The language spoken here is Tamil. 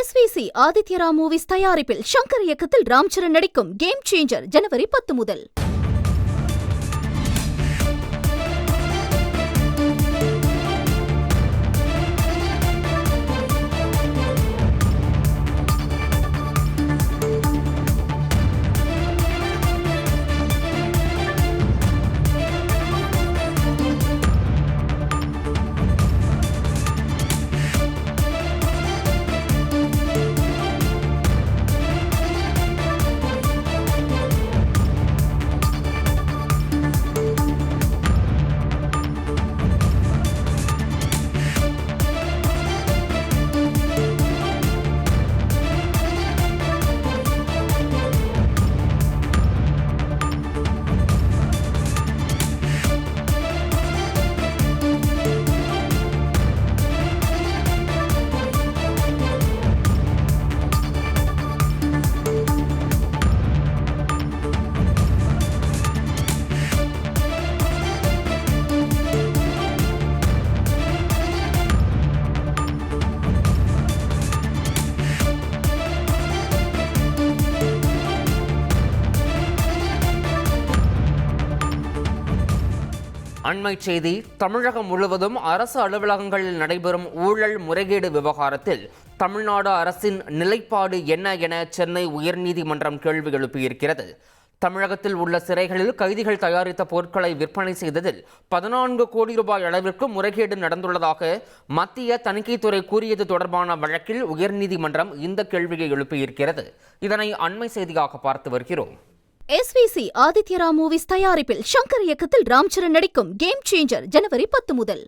SVC ஆதித்ய ரா மூவிஸ் தயாரிப்பில் ஷங்கர் இயக்கத்தில் ராம் சரண் நடிக்கும் கேம் சேஞ்சர் ஜனவரி 10 முதல். அண்மைச் செய்தி. தமிழகம் முழுவதும் அரசு அலுவலகங்களில் நடைபெறும் ஊழல் முறைகேடு விவகாரத்தில் தமிழ்நாடு அரசின் நிலைப்பாடு என்ன என சென்னை உயர்நீதிமன்றம் கேள்வி எழுப்பியிருக்கிறது. தமிழகத்தில் உள்ள சிறைகளில் கைதிகள் தயாரித்த பொருட்களை விற்பனை செய்ததில் 14 கோடி ரூபாய் அளவிற்கு முறைகேடு நடந்துள்ளதாக மத்திய தணிக்கைத்துறை கூறியது தொடர்பான வழக்கில் உயர்நீதிமன்றம் இந்த கேள்வியை எழுப்பியிருக்கிறது. இதனை அண்மை செய்தியாக பார்த்து வருகிறோம். SVC ஆதித்ய ரா மூவிஸ் தயாரிப்பில் ஷங்கர் இயக்கத்தில் ராம் சரண் நடிக்கும் கேம் சேஞ்சர் ஜனவரி 10 முதல்.